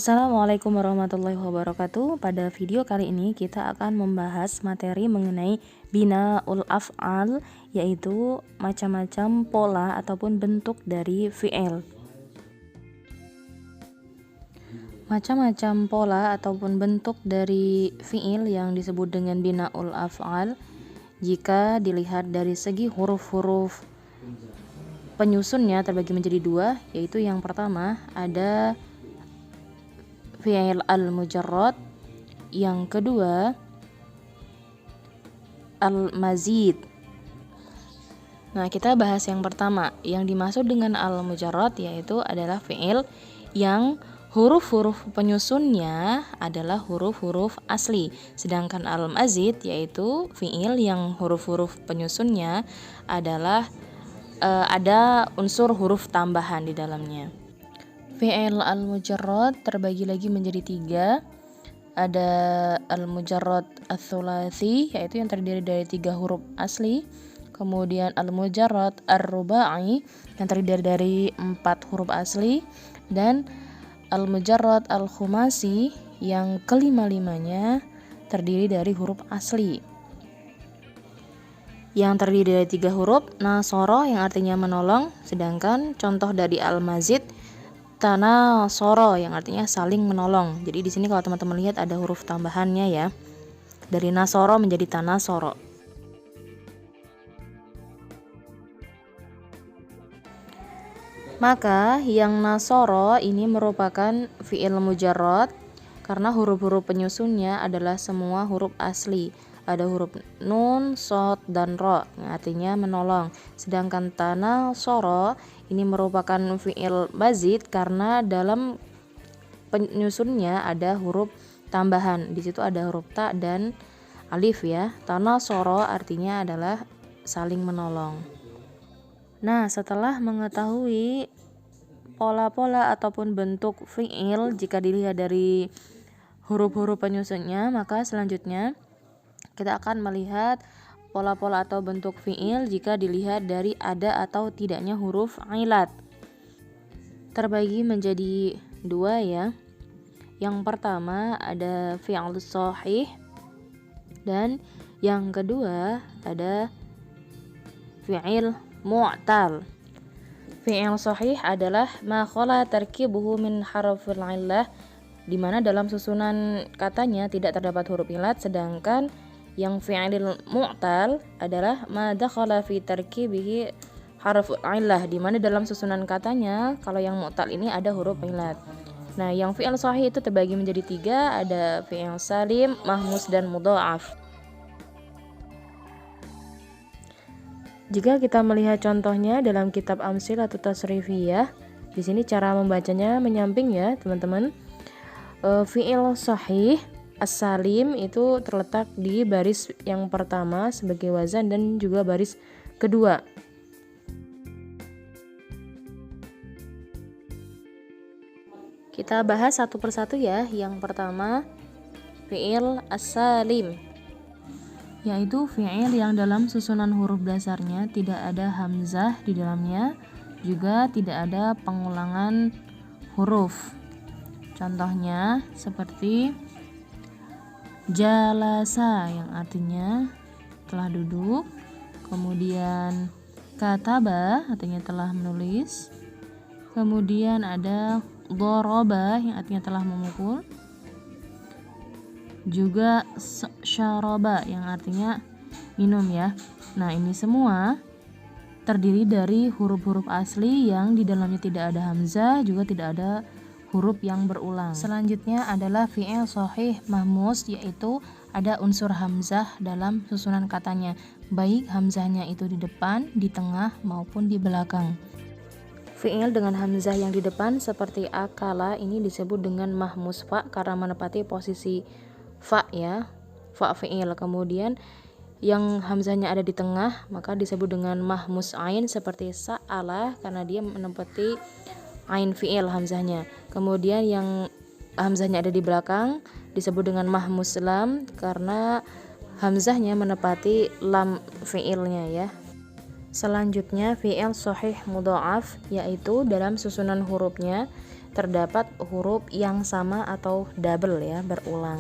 Assalamualaikum warahmatullahi wabarakatuh. Pada video kali ini kita akan membahas materi mengenai bina'ul af'al, yaitu macam-macam pola ataupun bentuk dari fi'il. Macam-macam pola ataupun bentuk dari fi'il yang disebut dengan bina'ul af'al jika dilihat dari segi huruf-huruf penyusunnya terbagi menjadi dua, yaitu yang pertama ada fi'il al-mujarrad, yang kedua al-mazid. Nah, kita bahas yang pertama. Yang dimaksud dengan al-mujarrad yaitu adalah fi'il yang huruf-huruf penyusunnya adalah huruf-huruf asli. Sedangkan al-mazid yaitu fi'il yang huruf-huruf penyusunnya adalah ada unsur huruf tambahan di dalamnya. Fi'il al-mujarrad terbagi lagi menjadi tiga. Ada al-mujarrad ats-tsulats, yaitu yang terdiri dari 3 huruf asli. Kemudian al-mujarrad ar-rubai, yang terdiri dari 4 huruf asli. Dan al-mujarrad al-khumasi, yang kelima-limanya terdiri dari huruf asli. Yang terdiri dari 3 huruf nasoro, yang artinya menolong. Sedangkan contoh dari al-mazid tanasoro, yang artinya saling menolong. Jadi di sini kalau teman-teman lihat ada huruf tambahannya ya. Dari nasoro menjadi tanasoro. Maka yang nasoro ini merupakan fi'il mujarrad karena huruf-huruf penyusunnya adalah semua huruf asli. Ada huruf nun, shad, dan ro, yang artinya menolong. Sedangkan tanasoro ini merupakan fi'il mazid karena dalam penyusunnya ada huruf tambahan. Di situ ada huruf ta dan alif ya. Tanasoro artinya adalah saling menolong. Nah, setelah mengetahui pola-pola ataupun bentuk fi'il jika dilihat dari huruf-huruf penyusunnya, maka selanjutnya kita akan melihat pola-pola atau bentuk fi'il jika dilihat dari ada atau tidaknya huruf ilat. Terbagi menjadi 2 ya. Yang pertama ada fi'il shahih, dan yang kedua ada fi'il mu'tal. Fi'il shahih adalah ma khala tarkibuhu min harfil illah, di mana dalam susunan katanya tidak terdapat huruf ilat. Sedangkan yang fi'il mu'tal adalah ma dakhala fi tarkibihi harful illah, di mana dalam susunan katanya kalau yang mu'tal ini ada huruf ilat. Nah, yang fi'il sahih itu terbagi menjadi 3, ada fi'il salim, mahmus, dan mudha'af. Jika kita melihat contohnya dalam kitab Amsil atau Tasrifiyah, di sini cara membacanya menyamping ya, teman-teman. Fi'il sahih as-salim itu terletak di baris yang pertama sebagai wazan dan juga baris kedua. Kita bahas satu persatu ya. Yang pertama fi'il as-salim, yaitu fi'il yang dalam susunan huruf dasarnya tidak ada hamzah di dalamnya, juga tidak ada pengulangan huruf. Contohnya seperti jalasa, yang artinya telah duduk. Kemudian kataba, artinya telah menulis. Kemudian ada doroba, yang artinya telah memukul. Juga syaraba, yang artinya minum ya. Nah, ini semua terdiri dari huruf-huruf asli yang di dalamnya tidak ada hamzah, juga tidak ada huruf yang berulang. Selanjutnya adalah fi'il shahih mahmus, yaitu ada unsur hamzah dalam susunan katanya, baik hamzahnya itu di depan, di tengah, maupun di belakang. Fi'il dengan hamzah yang di depan seperti akala ini disebut dengan mahmus fa karena menepati posisi fa ya, fa fi'il. Kemudian yang hamzahnya ada di tengah maka disebut dengan mahmus ain seperti sa'ala karena dia menepati ain fi'il hamzahnya. Kemudian yang hamzahnya ada di belakang disebut dengan mahmus lam karena hamzahnya menepati lam fi'ilnya ya. Selanjutnya fi'il shahih mudha'af, yaitu dalam susunan hurufnya terdapat huruf yang sama atau double ya, berulang.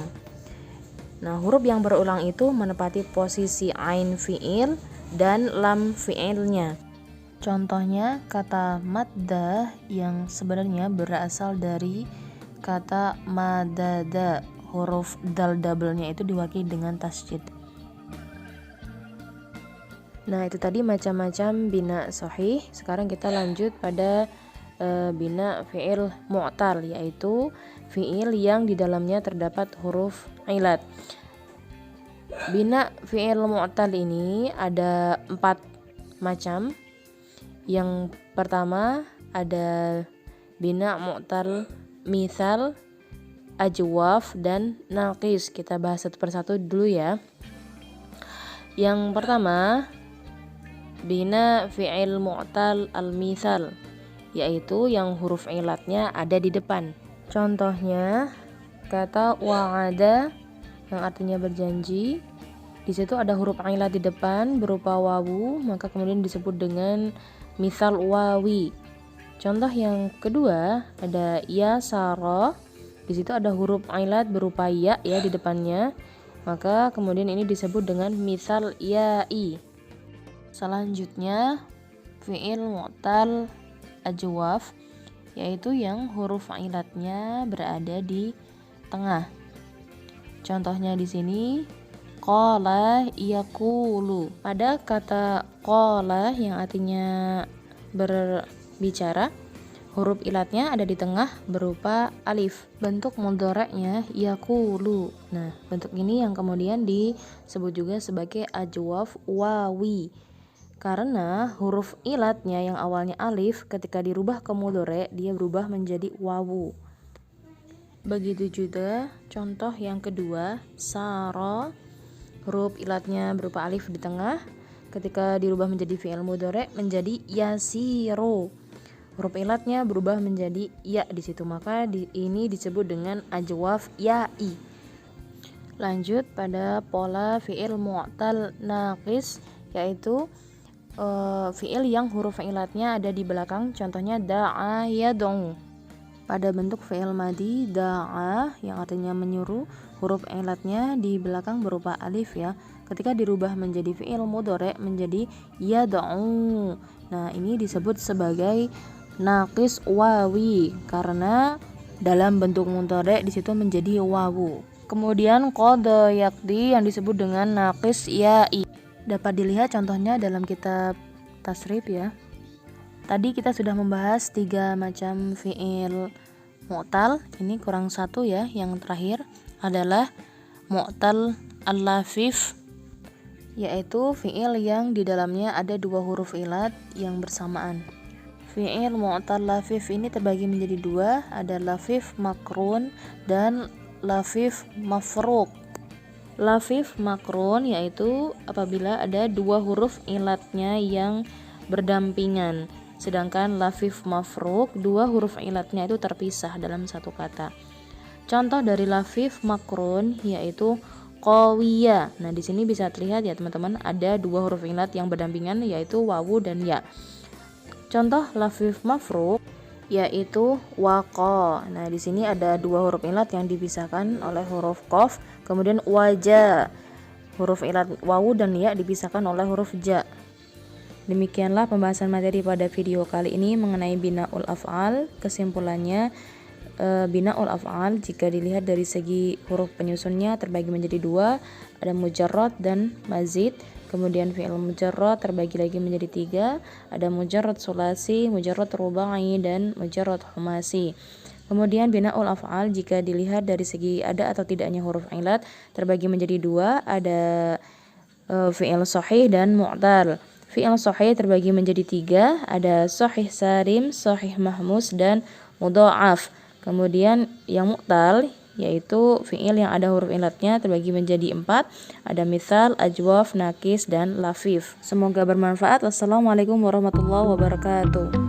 Nah, huruf yang berulang itu menempati posisi ain fi'il dan lam fi'ilnya. Contohnya kata madda yang sebenarnya berasal dari kata madada. Huruf dal double-nya itu diwakili dengan tasydid. Nah, itu tadi macam-macam bina sahih. Sekarang kita lanjut pada bina fi'il mu'tal, yaitu fi'il yang di dalamnya terdapat huruf ilat. Bina fi'il mu'tal ini ada 4 macam. Yang pertama ada bina mu'tal mithal, ajwaf, dan naqis. Kita bahas satu persatu dulu ya. Yang pertama bina fi'il mu'tal al-mithal, yaitu yang huruf ilatnya ada di depan. Contohnya kata wa'ada yang artinya berjanji. Di situ ada huruf ilat di depan berupa wawu, maka kemudian disebut dengan mithal wawi. Contoh yang kedua ada ya saro. Di situ ada huruf ilat berupa ya di depannya, maka kemudian ini disebut dengan mithal ya'i. Selanjutnya fi'il mu'tal ajwaf, yaitu yang huruf ilatnya berada di tengah. Contohnya di sini qala yaqulu. Pada kata qala yang artinya berbicara, huruf ilatnya ada di tengah berupa alif. Bentuk mudhari'nya yaqulu. Nah, bentuk ini yang kemudian disebut juga sebagai ajwaf wawi. Karena huruf ilatnya yang awalnya alif ketika dirubah ke mudhari' dia berubah menjadi wawu. Begitu juga contoh yang kedua, sara. Huruf ilatnya berupa alif di tengah, ketika dirubah menjadi fi'il mudhari' menjadi yasiru. Huruf ilatnya berubah menjadi ya di situ, maka ini disebut dengan ajwaf ya'i. Lanjut pada pola fi'il mu'tal naqis, yaitu fi'il yang huruf ilatnya ada di belakang. Contohnya da'a yad'u. Pada bentuk fi'il madi da'a yang artinya menyuruh, huruf ilatnya di belakang berupa alif ya. Ketika dirubah menjadi fi'il mudhari' menjadi yad'u. Nah, ini disebut sebagai naqis wawi karena dalam bentuk mudhari' di situ menjadi wawu. Kemudian qada yaqdi yang disebut dengan naqis ya'i. Dapat dilihat contohnya dalam kitab tasrif ya. Tadi kita sudah membahas 3 macam fi'il mu'tal. Ini kurang 1 ya. Yang terakhir adalah mu'tal al-lafif, yaitu fi'il yang di dalamnya ada 2 huruf ilat yang bersamaan. Fi'il mu'tal lafif ini terbagi menjadi 2, ada lafif makrun dan lafif mafruq. Lafif makrun yaitu apabila ada 2 huruf ilatnya yang berdampingan, sedangkan lafif mafruq 2 huruf ilatnya itu terpisah dalam satu kata. Contoh dari lafif makrun yaitu qawiyah. Nah, di sini bisa terlihat ya teman-teman, ada 2 huruf ilat yang berdampingan yaitu wawu dan ya. Contoh lafif mafruq yaitu waqa. Nah, di sini ada 2 huruf ilat yang dipisahkan oleh huruf qaf, kemudian waja. Huruf ilat wawu dan ya dipisahkan oleh huruf ja. Demikianlah pembahasan materi pada video kali ini mengenai binaul af'al. Kesimpulannya, binaul af'al jika dilihat dari segi huruf penyusunnya terbagi menjadi 2, ada mujarrad dan mazid. Kemudian fi'il mujarrad terbagi lagi menjadi 3, ada mujarrad sulasi, mujarrad rubai, dan mujarrad humasi. Kemudian binaul af'al jika dilihat dari segi ada atau tidaknya huruf ilat terbagi menjadi 2, ada fi'il sahih dan mu'tal. Fi'il sahih terbagi menjadi 3, ada sahih sarim, sahih mahmus, dan mudha'af. Kemudian yang mu'tal yaitu fi'il yang ada huruf ilatnya terbagi menjadi 4, ada mithal, ajwaf, nakis, dan lafif. Semoga bermanfaat. Wassalamualaikum warahmatullahi wabarakatuh.